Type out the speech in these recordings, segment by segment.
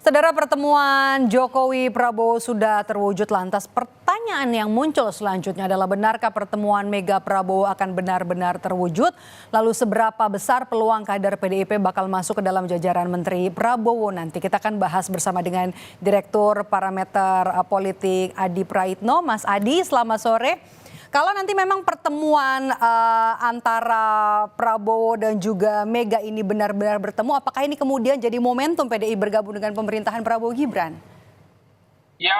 Saudara, pertemuan Jokowi Prabowo sudah terwujud, lantas pertanyaan yang muncul selanjutnya adalah benarkah pertemuan Mega Prabowo akan benar-benar terwujud? Lalu seberapa besar peluang kader PDIP bakal masuk ke dalam jajaran Menteri Prabowo nanti? Kita akan bahas bersama dengan Direktur Parameter Politik Adi Praitno. Mas Adi, selamat sore. Kalau nanti memang pertemuan antara Prabowo dan juga Mega ini benar-benar bertemu, apakah ini kemudian jadi momentum PDI bergabung dengan pemerintahan Prabowo Gibran? Ya,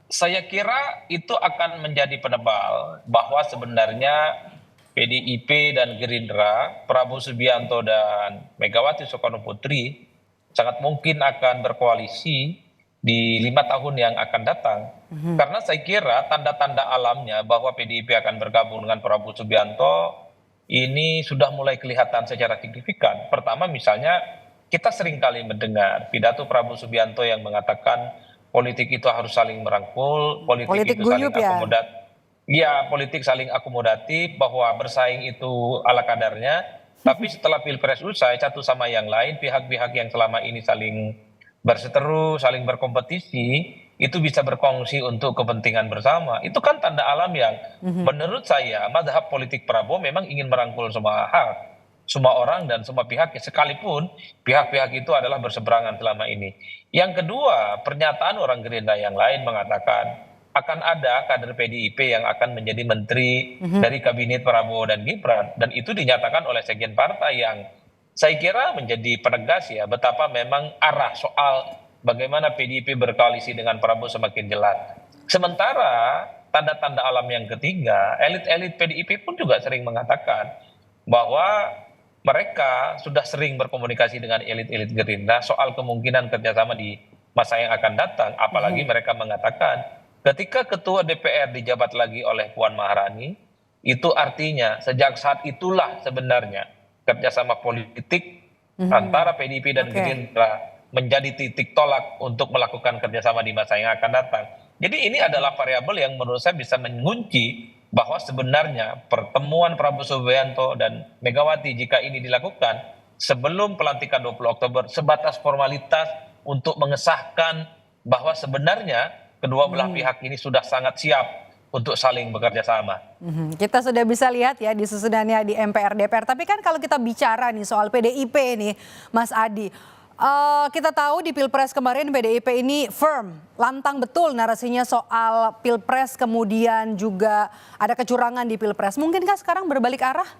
saya kira itu akan menjadi penebal bahwa sebenarnya PDIP dan Gerindra, Prabowo Subianto dan Megawati Soekarno Putri sangat mungkin akan berkoalisi di 5 tahun yang akan datang. Karena saya kira tanda-tanda alamnya bahwa PDIP akan bergabung dengan Prabowo Subianto ini sudah mulai kelihatan secara signifikan. Pertama misalnya kita sering kali mendengar pidato Prabowo Subianto yang mengatakan politik itu harus saling merangkul, politik itu saling guyup ya? akomodatif. Ya, politik saling akomodatif, bahwa bersaing itu ala kadarnya. Tapi setelah Pilpres usai, satu sama yang lain, pihak-pihak yang selama ini saling berseteru, saling berkompetisi, itu bisa berkongsi untuk kepentingan bersama. Itu kan tanda alam yang menurut saya mazhab politik Prabowo memang ingin merangkul semua hal, semua orang dan semua pihak, sekalipun pihak-pihak itu adalah berseberangan selama ini. Yang kedua, pernyataan orang Gerindra yang lain mengatakan akan ada kader PDIP yang akan menjadi menteri dari kabinet Prabowo dan Gibran, dan itu dinyatakan oleh sekjen partai yang saya kira menjadi penegas ya betapa memang arah soal bagaimana PDIP berkoalisi dengan Prabowo semakin jelas. Sementara tanda-tanda alam yang ketiga, elit-elit PDIP pun juga sering mengatakan bahwa mereka sudah sering berkomunikasi dengan elit-elit Gerindra soal kemungkinan kerjasama di masa yang akan datang. Apalagi mereka mengatakan ketika ketua DPR dijabat lagi oleh Puan Maharani, itu artinya sejak saat itulah sebenarnya kerjasama politik antara PDIP dan Gerindra menjadi titik tolak untuk melakukan kerjasama di masa yang akan datang. Jadi ini adalah variabel yang menurut saya bisa mengunci bahwa sebenarnya pertemuan Prabowo Subianto dan Megawati jika ini dilakukan sebelum pelantikan 20 Oktober sebatas formalitas untuk mengesahkan bahwa sebenarnya kedua belah pihak ini sudah sangat siap untuk saling bekerja sama. Kita sudah bisa lihat ya disusunannya di MPR DPR. Tapi kan kalau kita bicara nih soal PDIP nih, Mas Adi, kita tahu di Pilpres kemarin PDIP ini firm, lantang betul narasinya soal Pilpres, kemudian juga ada kecurangan di Pilpres. Mungkinkah sekarang berbalik arah,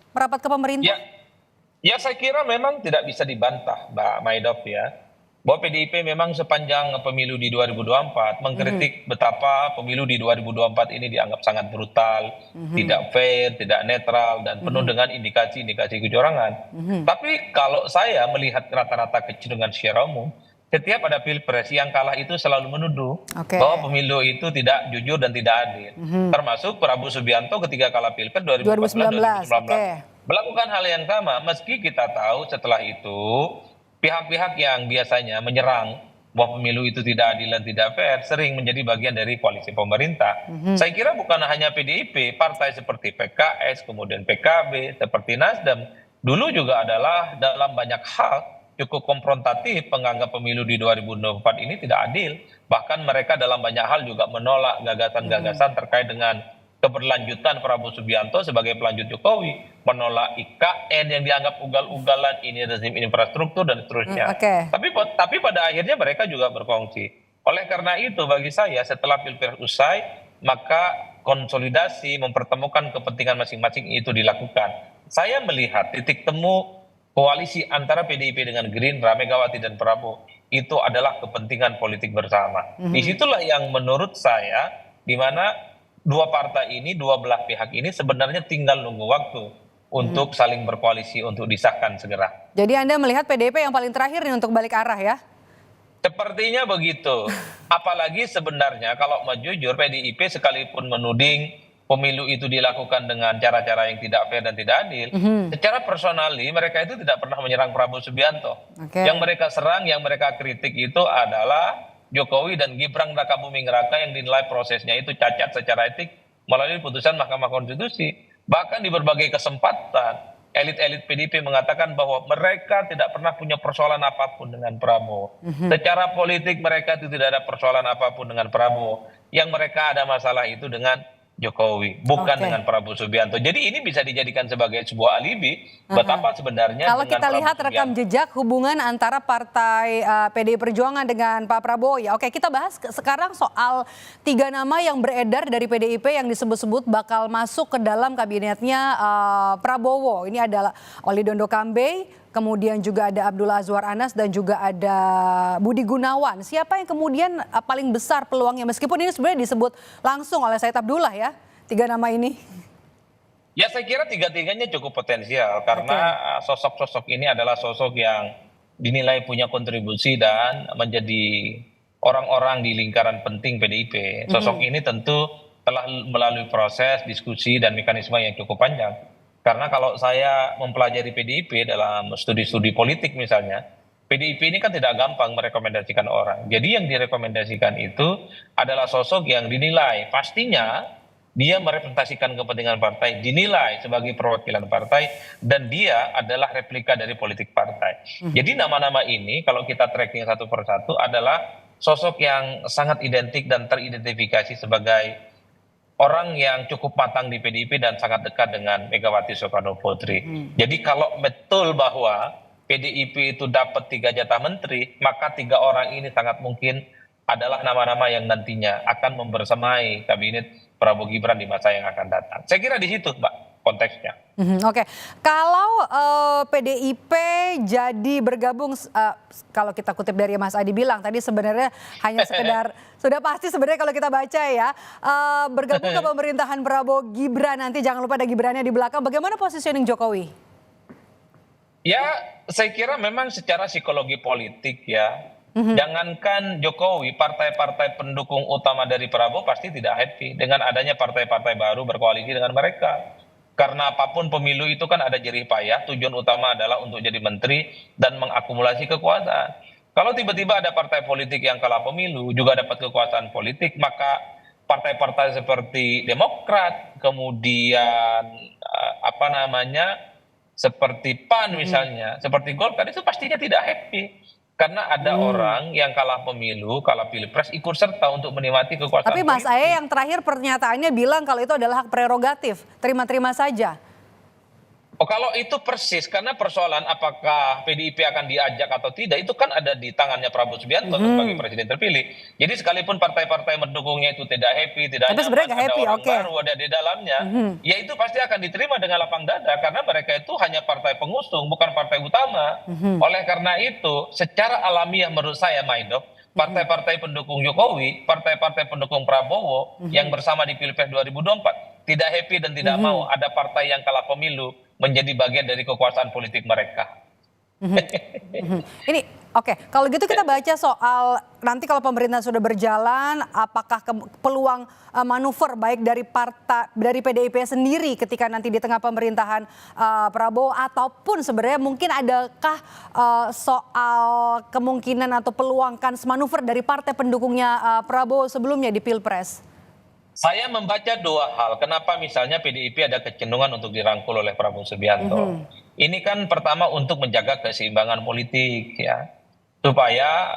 merapat ke pemerintah? Ya, saya kira memang tidak bisa dibantah, Mbak Maidop ya, bahwa PDIP memang sepanjang pemilu di 2024 mengkritik betapa pemilu di 2024 ini dianggap sangat brutal, tidak fair, tidak netral, dan penuh dengan indikasi-indikasi kecurangan. Tapi kalau saya melihat rata-rata kecenderungan secara umum, setiap ada Pilpres yang kalah itu selalu menuduh bahwa pemilu itu tidak jujur dan tidak adil. Termasuk Prabowo Subianto ketika kalah Pilpres 2019. Melakukan hal yang sama, meski kita tahu setelah itu pihak-pihak yang biasanya menyerang bahwa pemilu itu tidak adil dan tidak fair sering menjadi bagian dari koalisi pemerintah. Saya kira bukan hanya PDIP, partai seperti PKS, kemudian PKB, seperti Nasdem, dulu juga adalah dalam banyak hal cukup konfrontatif menganggap pemilu di 2024 ini tidak adil. Bahkan mereka dalam banyak hal juga menolak gagasan-gagasan terkait dengan keberlanjutan Prabowo Subianto sebagai pelanjut Jokowi, menolak IKN yang dianggap ugal-ugalan, ini rezim infrastruktur dan seterusnya. Tapi pada akhirnya mereka juga berkongsi. Oleh karena itu bagi saya setelah Pilpres usai, maka konsolidasi mempertemukan kepentingan masing-masing itu dilakukan. Saya melihat titik temu koalisi antara PDIP dengan Gerindra, Megawati dan Prabowo itu adalah kepentingan politik bersama. Disitulah yang menurut saya di mana dua partai ini, dua belah pihak ini sebenarnya tinggal nunggu waktu untuk saling berkoalisi untuk disahkan segera. Jadi Anda melihat PDIP yang paling terakhir nih untuk balik arah ya? Sepertinya begitu. Apalagi sebenarnya kalau mau jujur PDIP sekalipun menuding pemilu itu dilakukan dengan cara-cara yang tidak fair dan tidak adil, secara personali mereka itu tidak pernah menyerang Prabowo Subianto. Yang mereka serang, yang mereka kritik itu adalah Jokowi dan Gibran Rakabuming Raka yang dinilai prosesnya itu cacat secara etik melalui putusan Mahkamah Konstitusi. Bahkan di berbagai kesempatan elit-elit PDIP mengatakan bahwa mereka tidak pernah punya persoalan apapun dengan Prabowo. Secara politik mereka itu tidak ada persoalan apapun dengan Prabowo. Yang mereka ada masalah itu dengan Jokowi, bukan Oke. dengan Prabowo Subianto. Jadi ini bisa dijadikan sebagai sebuah alibi betapa sebenarnya Kalau dengan kita lihat Prabowo rekam Subianto. jejak hubungan antara partai PDI Perjuangan dengan Pak Prabowo ya. Oke, kita bahas sekarang soal 3 nama yang beredar dari PDIP yang disebut-sebut bakal masuk ke dalam kabinetnya Prabowo. Ini adalah Oli Dondo Kambe, kemudian juga ada Abdullah Azwar Anas dan juga ada Budi Gunawan. Siapa yang kemudian paling besar peluangnya meskipun ini sebenarnya disebut langsung oleh Said Abdullah ya, 3 nama ini. Ya saya kira tiga-tiganya cukup potensial karena sosok-sosok ini adalah sosok yang dinilai punya kontribusi dan menjadi orang-orang di lingkaran penting PDIP. Sosok ini tentu telah melalui proses diskusi dan mekanisme yang cukup panjang. Karena kalau saya mempelajari PDIP dalam studi-studi politik misalnya, PDIP ini kan tidak gampang merekomendasikan orang. Jadi yang direkomendasikan itu adalah sosok yang dinilai pastinya dia merepresentasikan kepentingan partai, dinilai sebagai perwakilan partai, dan dia adalah replika dari politik partai. Jadi nama-nama ini kalau kita tracking satu persatu adalah sosok yang sangat identik dan teridentifikasi sebagai orang yang cukup matang di PDIP dan sangat dekat dengan Megawati Soekarno Putri. Jadi kalau betul bahwa PDIP itu dapat 3 jatah menteri, maka 3 orang ini sangat mungkin adalah nama-nama yang nantinya akan membersamai kabinet Prabowo Gibran di masa yang akan datang. Saya kira di situ, Mbak, konteksnya. Oke, kalau PDIP jadi bergabung, kalau kita kutip dari Mas Adi bilang tadi sebenarnya hanya sekedar sudah pasti sebenarnya kalau kita baca ya bergabung ke pemerintahan Prabowo Gibran nanti jangan lupa ada Gibrannya di belakang. Bagaimana positioning Jokowi? Ya, saya kira memang secara psikologi politik ya, jangankan Jokowi, partai-partai pendukung utama dari Prabowo pasti tidak happy dengan adanya partai-partai baru berkoalisi dengan mereka. Karena apapun pemilu itu kan ada jerih payah, tujuan utama adalah untuk jadi menteri dan mengakumulasi kekuasaan. Kalau tiba-tiba ada partai politik yang kalah pemilu juga dapat kekuasaan politik, maka partai-partai seperti Demokrat, kemudian seperti PAN misalnya, seperti Golkar itu pastinya tidak happy. Karena ada orang yang kalah pemilu, kalah pilpres, ikut serta untuk menikmati kekuasaan Tapi Mas politik. Aye yang terakhir pernyataannya bilang kalau itu adalah hak prerogatif, terima-terima saja. Oh, kalau itu persis, karena persoalan apakah PDIP akan diajak atau tidak, itu kan ada di tangannya Prabowo Subianto sebagai presiden terpilih. Jadi sekalipun partai-partai mendukungnya itu tidak happy, tidak Tapi sebenarnya nyaman, nggak happy, ada orang oke. baru ada di dalamnya, ya itu pasti akan diterima dengan lapang dada, karena mereka itu hanya partai pengusung, bukan partai utama. Oleh karena itu, secara alamiah menurut saya, Maido, partai-partai pendukung Jokowi, partai-partai pendukung Prabowo yang bersama di Pilpres 2024 tidak happy dan tidak mau ada partai yang kalah pemilu menjadi bagian dari kekuasaan politik mereka. Ini oke, kalau gitu kita baca soal nanti kalau pemerintah sudah berjalan, apakah peluang manuver baik dari partai dari PDIP sendiri ketika nanti di tengah pemerintahan Prabowo ataupun sebenarnya mungkin adakah soal kemungkinan atau peluang kans manuver dari partai pendukungnya Prabowo sebelumnya di Pilpres? Saya membaca 2 hal. Kenapa misalnya PDIP ada kecenderungan untuk dirangkul oleh Prabowo Subianto. Ini kan pertama untuk menjaga keseimbangan politik ya. Supaya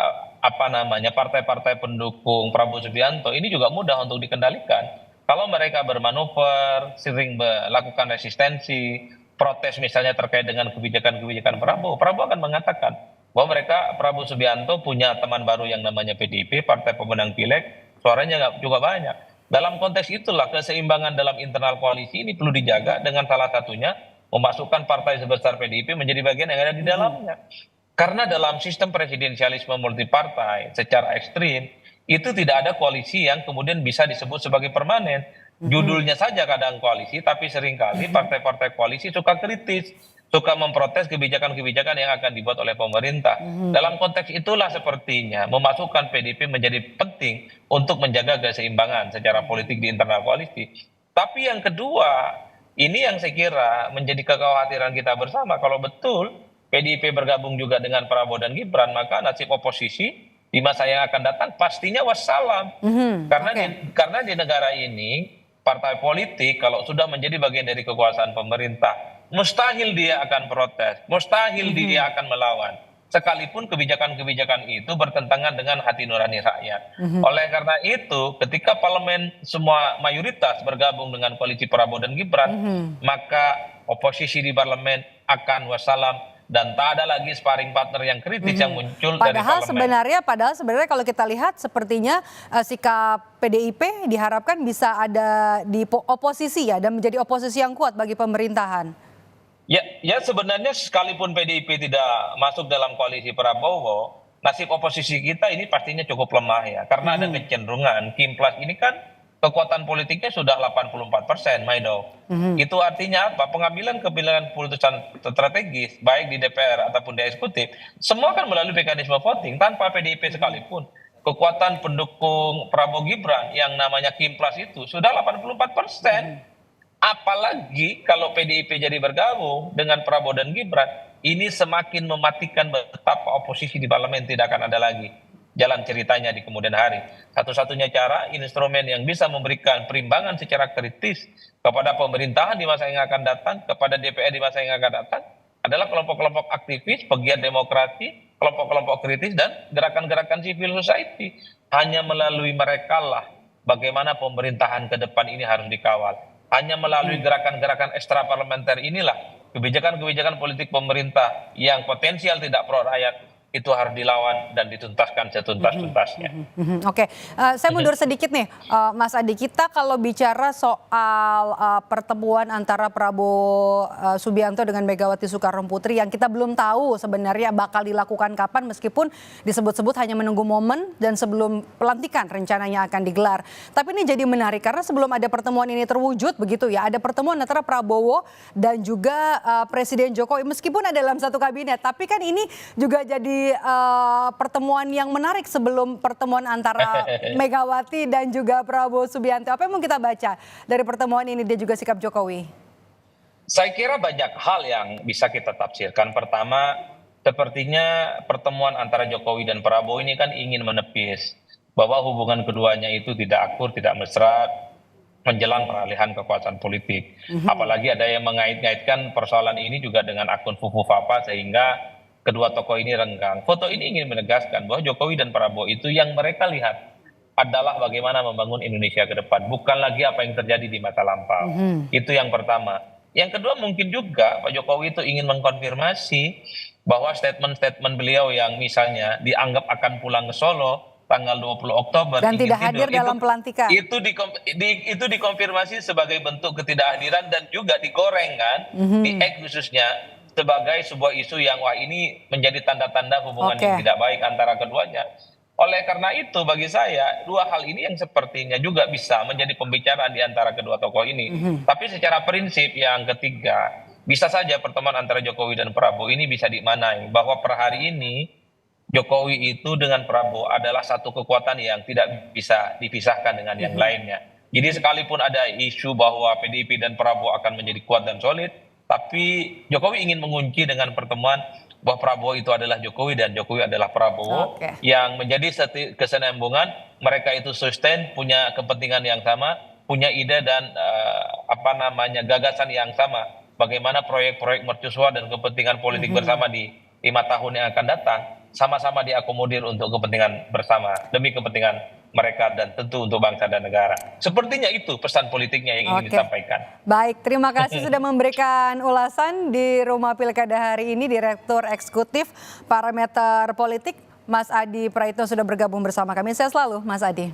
partai-partai pendukung Prabowo Subianto ini juga mudah untuk dikendalikan. Kalau mereka bermanuver, sering melakukan resistensi, protes misalnya terkait dengan kebijakan-kebijakan Prabowo akan mengatakan bahwa Prabowo Subianto punya teman baru yang namanya PDIP, Partai Pemenang Pileg, suaranya juga banyak. Dalam konteks itulah keseimbangan dalam internal koalisi ini perlu dijaga dengan salah satunya memasukkan partai sebesar PDIP menjadi bagian yang ada di dalamnya. Karena dalam sistem presidensialisme multipartai secara ekstrim itu tidak ada koalisi yang kemudian bisa disebut sebagai permanen. Judulnya saja kadang koalisi, tapi seringkali partai-partai koalisi suka kritis, suka memprotes kebijakan-kebijakan yang akan dibuat oleh pemerintah. Dalam konteks itulah sepertinya memasukkan PDIP menjadi penting untuk menjaga keseimbangan secara politik di internal koalisi. Tapi yang kedua, ini yang saya kira menjadi kekhawatiran kita bersama. Kalau betul PDIP bergabung juga dengan Prabowo dan Gibran, maka nasib oposisi di masa yang akan datang pastinya wassalam. Karena di negara ini partai politik kalau sudah menjadi bagian dari kekuasaan pemerintah mustahil dia akan protes, mustahil dia akan melawan. Sekalipun kebijakan-kebijakan itu bertentangan dengan hati nurani rakyat. Oleh karena itu, ketika parlemen semua mayoritas bergabung dengan koalisi Prabowo dan Gibran, maka oposisi di parlemen akan wassalam dan tak ada lagi sparring partner yang kritis yang muncul dari parlemen. Padahal sebenarnya kalau kita lihat sepertinya sikap PDIP diharapkan bisa ada di oposisi ya dan menjadi oposisi yang kuat bagi pemerintahan. Ya sebenarnya sekalipun PDIP tidak masuk dalam koalisi Prabowo, nasib oposisi kita ini pastinya cukup lemah ya. Karena ada kecenderungan Kim Plus ini kan kekuatan politiknya sudah 84%, Maido. Itu artinya apa? Pengambilan keputusan strategis, baik di DPR ataupun di eksekutif, semua kan melalui mekanisme voting tanpa PDIP sekalipun. Kekuatan pendukung Prabowo Gibran yang namanya Kim Plus itu sudah 84%. Apalagi kalau PDIP jadi bergabung dengan Prabowo dan Gibran, ini semakin mematikan betapa oposisi di parlemen tidak akan ada lagi jalan ceritanya di kemudian hari. Satu-satunya cara, instrumen yang bisa memberikan perimbangan secara kritis kepada pemerintahan di masa yang akan datang, kepada DPR di masa yang akan datang, adalah kelompok-kelompok aktivis, pegiat demokrasi, kelompok-kelompok kritis, dan gerakan-gerakan civil society. Hanya melalui mereka lah bagaimana pemerintahan ke depan ini harus dikawal. Hanya melalui gerakan-gerakan ekstra parlementer inilah kebijakan-kebijakan politik pemerintah yang potensial tidak pro rakyat itu harus dilawan dan dituntaskan setuntas-tuntasnya. Oke, saya mundur sedikit nih, Mas Adi. Kita kalau bicara soal pertemuan antara Prabowo Subianto dengan Megawati Soekarno Putri yang kita belum tahu sebenarnya bakal dilakukan kapan, meskipun disebut-sebut hanya menunggu momen dan sebelum pelantikan rencananya akan digelar. Tapi ini jadi menarik karena sebelum ada pertemuan ini terwujud begitu ya, ada pertemuan antara Prabowo dan juga Presiden Jokowi meskipun ada dalam satu kabinet, tapi kan ini juga jadi pertemuan yang menarik sebelum pertemuan antara Megawati dan juga Prabowo Subianto. Apa yang mau kita baca dari pertemuan ini dan juga sikap Jokowi? Saya kira banyak hal yang bisa kita tafsirkan. Pertama, sepertinya pertemuan antara Jokowi dan Prabowo ini kan ingin menepis bahwa hubungan keduanya itu tidak akur, tidak mesra menjelang peralihan kekuasaan politik. Apalagi ada yang mengait-ngaitkan persoalan ini juga dengan akun Fufu Fapa sehingga kedua tokoh ini renggang. Foto ini ingin menegaskan bahwa Jokowi dan Prabowo itu yang mereka lihat adalah bagaimana membangun Indonesia ke depan, bukan lagi apa yang terjadi di masa lampau. Itu yang pertama. Yang kedua mungkin juga Pak Jokowi itu ingin mengkonfirmasi bahwa statement-statement beliau yang misalnya dianggap akan pulang ke Solo tanggal 20 Oktober dan tidak hadir dalam pelantikan. Itu dikonfirmasi sebagai bentuk ketidakhadiran dan juga digoreng kan, di X khususnya sebagai sebuah isu yang wah ini menjadi tanda-tanda hubungan yang tidak baik antara keduanya. Oleh karena itu bagi saya dua hal ini yang sepertinya juga bisa menjadi pembicaraan di antara kedua tokoh ini. Tapi secara prinsip yang ketiga, bisa saja pertemuan antara Jokowi dan Prabowo ini bisa dimaknai bahwa per hari ini Jokowi itu dengan Prabowo adalah satu kekuatan yang tidak bisa dipisahkan dengan yang lainnya. Jadi sekalipun ada isu bahwa PDIP dan Prabowo akan menjadi kuat dan solid, tapi Jokowi ingin mengunci dengan pertemuan bahwa Prabowo itu adalah Jokowi dan Jokowi adalah Prabowo, yang menjadi kesinambungan mereka itu sustain, punya kepentingan yang sama, punya ide dan gagasan yang sama. Bagaimana proyek-proyek mercusuar dan kepentingan politik bersama di 5 tahun yang akan datang sama-sama diakomodir untuk kepentingan bersama demi kepentingan mereka dan tentu untuk bangsa dan negara. Sepertinya itu pesan politiknya yang ingin disampaikan. Baik, terima kasih sudah memberikan ulasan di Rumah Pilkada hari ini, Direktur Eksekutif Parameter Politik, Mas Adi Praitno sudah bergabung bersama kami. Sehat selalu, Mas Adi.